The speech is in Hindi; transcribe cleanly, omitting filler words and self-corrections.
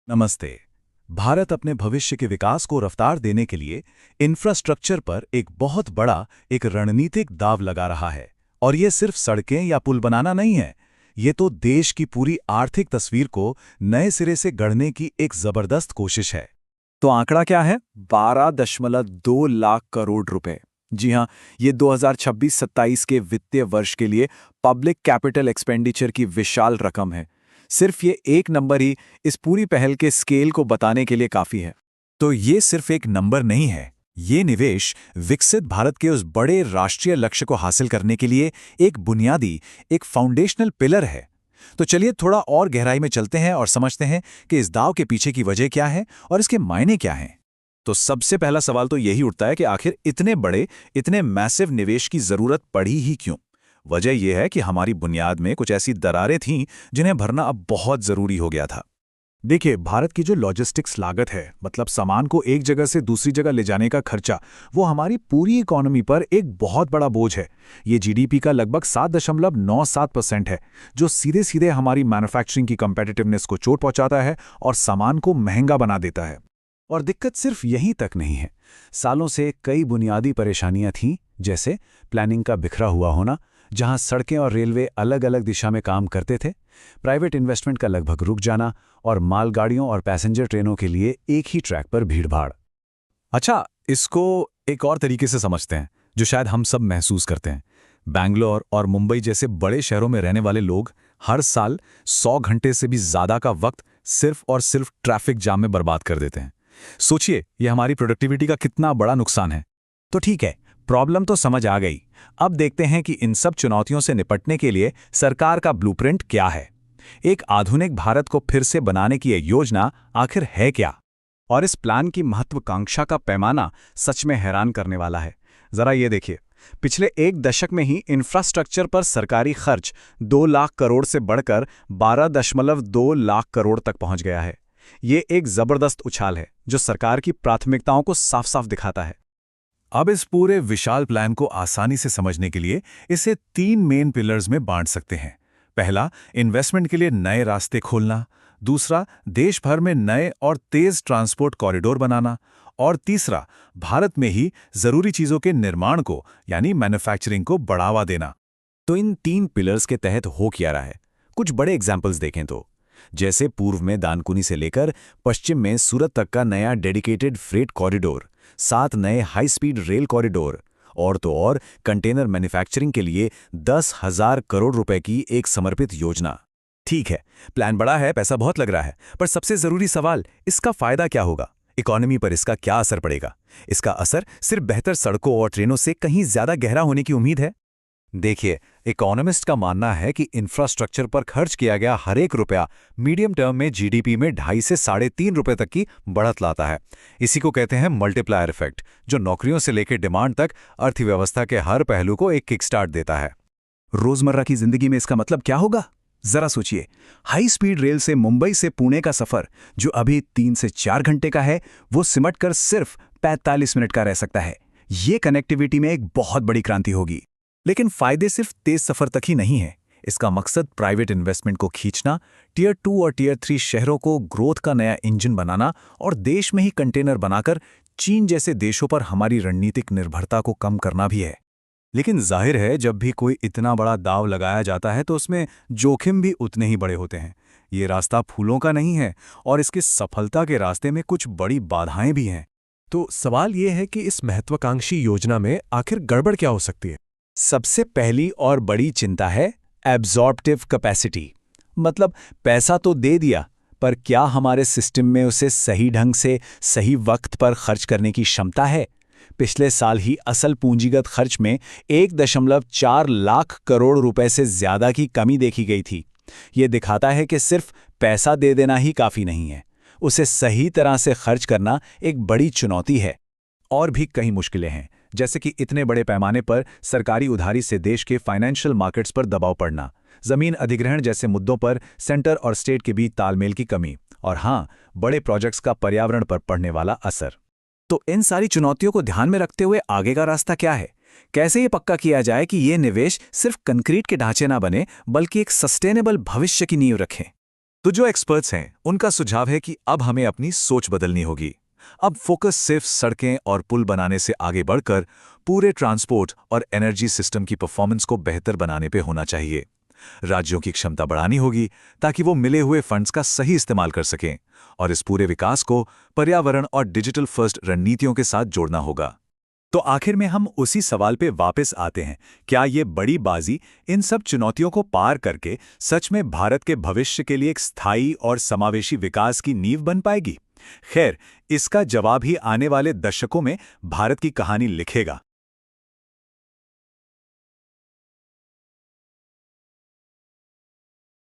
नमस्ते। भारत अपने भविष्य के विकास को रफ्तार देने के लिए इंफ्रास्ट्रक्चर पर एक बहुत बड़ा एक रणनीतिक दांव लगा रहा है। और ये सिर्फ सड़कें या पुल बनाना नहीं है, ये तो देश की पूरी आर्थिक तस्वीर को नए सिरे से गढ़ने की एक जबरदस्त कोशिश है। तो आंकड़ा क्या है? 12.2 लाख करोड़ रुपए। जी हां, ये 2026-27 के वित्तीय वर्ष के लिए पब्लिक कैपिटल एक्सपेंडिचर की विशाल रकम है। सिर्फ ये एक नंबर ही इस पूरी पहल के स्केल को बताने के लिए काफी है। तो ये सिर्फ एक नंबर नहीं है, ये निवेश विकसित भारत के उस बड़े राष्ट्रीय लक्ष्य को हासिल करने के लिए एक बुनियादी, एक फाउंडेशनल पिलर है। तो चलिए थोड़ा और गहराई में चलते हैं और समझते हैं कि इस दांव के पीछे की वजह क्या है और इसके मायने क्या हैं। तो सबसे पहला सवाल तो यही उठता है कि आखिर इतने बड़े, इतने मैसिव निवेश की जरूरत पड़ी ही क्यों? वजह यह है कि हमारी बुनियाद में कुछ ऐसी दरारें थीं जिन्हें भरना अब बहुत जरूरी हो गया था। देखिए, भारत की जो लॉजिस्टिक्स लागत है, मतलब सामान को एक जगह से दूसरी जगह ले जाने का खर्चा, वो हमारी पूरी इकोनॉमी पर एक बहुत बड़ा बोझ है। ये जीडीपी का लगभग 7.97% है, जो सीधे सीधे हमारी मैन्युफैक्चरिंग की कम्पेटिटिवनेस को चोट पहुंचाता है और सामान को महंगा बना देता है। और दिक्कत सिर्फ यहीं तक नहीं है। सालों से कई बुनियादी परेशानियां थीं, जैसे प्लानिंग का बिखरा हुआ होना, जहां सड़कें और रेलवे अलग अलग दिशा में काम करते थे, प्राइवेट इन्वेस्टमेंट का लगभग रुक जाना और मालगाड़ियों और पैसेंजर ट्रेनों के लिए एक ही ट्रैक पर भीड़भाड़। अच्छा, इसको एक और तरीके से समझते हैं जो शायद हम सब महसूस करते हैं। बैंगलोर और मुंबई जैसे बड़े शहरों में रहने वाले लोग हर साल 100 घंटे से भी ज्यादा का वक्त सिर्फ और सिर्फ ट्रैफिक जाम में बर्बाद कर देते हैं। सोचिए, यह हमारी प्रोडक्टिविटी का कितना बड़ा नुकसान है। तो ठीक है, प्रॉब्लम तो समझ आ गई। अब देखते हैं कि इन सब चुनौतियों से निपटने के लिए सरकार का ब्लूप्रिंट क्या है। एक आधुनिक भारत को फिर से बनाने की ये योजना आखिर है क्या? और इस प्लान की महत्वाकांक्षा का पैमाना सच में हैरान करने वाला है। जरा ये देखिए, पिछले एक दशक में ही इंफ्रास्ट्रक्चर पर सरकारी खर्च 2 लाख करोड़ से बढ़कर 12.2 लाख करोड़ तक पहुंच गया है। ये एक जबरदस्त उछाल है जो सरकार की प्राथमिकताओं को साफ साफ दिखाता है। अब इस पूरे विशाल प्लान को आसानी से समझने के लिए इसे 3 मेन पिलर्स में बांट सकते हैं। पहला, इन्वेस्टमेंट के लिए नए रास्ते खोलना। दूसरा, देश भर में नए और तेज ट्रांसपोर्ट कॉरिडोर बनाना। और तीसरा, भारत में ही जरूरी चीजों के निर्माण को, यानी मैन्युफैक्चरिंग को बढ़ावा देना। तो इन 3 पिलर्स के तहत हो क्या रहा है? कुछ बड़े एग्जाम्पल्स देखें तो, जैसे पूर्व में दानकुनी से लेकर पश्चिम में सूरत तक का नया डेडिकेटेड फ्रेट कॉरिडोर, 7 नए हाई स्पीड रेल कॉरिडोर, और तो और कंटेनर मैन्युफैक्चरिंग के लिए 10,000 करोड़ रुपए की एक समर्पित योजना। ठीक है, प्लान बड़ा है, पैसा बहुत लग रहा है, पर सबसे जरूरी सवाल, इसका फायदा क्या होगा? इकोनॉमी पर इसका क्या असर पड़ेगा? इसका असर सिर्फ बेहतर सड़कों और ट्रेनों से कहीं ज्यादा गहरा होने की उम्मीद है। देखिए, इकोनॉमिस्ट का मानना है कि इंफ्रास्ट्रक्चर पर खर्च किया गया हर एक रुपया मीडियम टर्म में जीडीपी में 2.5 से 3.5 रुपए तक की बढ़त लाता है। इसी को कहते हैं मल्टीप्लायर इफेक्ट, जो नौकरियों से लेकर डिमांड तक अर्थव्यवस्था के हर पहलू को एक किकस्टार्ट देता है। रोजमर्रा की जिंदगी में इसका मतलब क्या होगा? जरा सोचिए, हाई स्पीड रेल से मुंबई से पुणे का सफर, जो अभी 3 से 4 घंटे का है, वो सिमटकर सिर्फ 45 मिनट का रह सकता है। ये कनेक्टिविटी में एक बहुत बड़ी क्रांति होगी। लेकिन फायदे सिर्फ तेज सफर तक ही नहीं है। इसका मकसद प्राइवेट इन्वेस्टमेंट को खींचना, टियर 2 और टियर 3 शहरों को ग्रोथ का नया इंजन बनाना और देश में ही कंटेनर बनाकर चीन जैसे देशों पर हमारी रणनीतिक निर्भरता को कम करना भी है। लेकिन जाहिर है, जब भी कोई इतना बड़ा दांव लगाया जाता है तो उसमें जोखिम भी उतने ही बड़े होते हैं। ये रास्ता फूलों का नहीं है और इसकी सफलता के रास्ते में कुछ बड़ी बाधाएं भी हैं। तो सवाल ये है कि इस महत्वाकांक्षी योजना में आखिर गड़बड़ क्या हो सकती है? सबसे पहली और बड़ी चिंता है एब्जॉर्प्टिव कैपेसिटी। मतलब पैसा तो दे दिया, पर क्या हमारे सिस्टम में उसे सही ढंग से सही वक्त पर खर्च करने की क्षमता है? पिछले साल ही असल पूंजीगत खर्च में 1.4 लाख करोड़ रुपए से ज्यादा की कमी देखी गई थी। ये दिखाता है कि सिर्फ पैसा दे देना ही काफी नहीं है, उसे सही तरह से खर्च करना एक बड़ी चुनौती है। और भी कई मुश्किलें हैं, जैसे कि इतने बड़े पैमाने पर सरकारी उधारी से देश के फाइनेंशियल मार्केट्स पर दबाव पड़ना, जमीन अधिग्रहण जैसे मुद्दों पर सेंटर और स्टेट के बीच तालमेल की कमी, और हाँ, बड़े प्रोजेक्ट्स का पर्यावरण पर पड़ने वाला असर। तो इन सारी चुनौतियों को ध्यान में रखते हुए आगे का रास्ता क्या है? कैसे ये पक्का किया जाए कि ये निवेश सिर्फ कंक्रीट के ढांचे ना बने बल्कि एक सस्टेनेबल भविष्य की नींव रखें? तो जो एक्सपर्ट्स हैं उनका सुझाव है कि अब हमें अपनी सोच बदलनी होगी। अब फोकस सिर्फ सड़कें और पुल बनाने से आगे बढ़कर पूरे ट्रांसपोर्ट और एनर्जी सिस्टम की परफॉर्मेंस को बेहतर बनाने पे होना चाहिए। राज्यों की क्षमता बढ़ानी होगी ताकि वो मिले हुए फंड्स का सही इस्तेमाल कर सकें, और इस पूरे विकास को पर्यावरण और डिजिटल फर्स्ट रणनीतियों के साथ जोड़ना होगा। तो आखिर में हम उसी सवाल पे वापस आते हैं, क्या ये बड़ी बाजी इन सब चुनौतियों को पार करके सच में भारत के भविष्य के लिए एक स्थायी और समावेशी विकास की नींव बन पाएगी? खैर, इसका जवाब ही आने वाले दशकों में भारत की कहानी लिखेगा।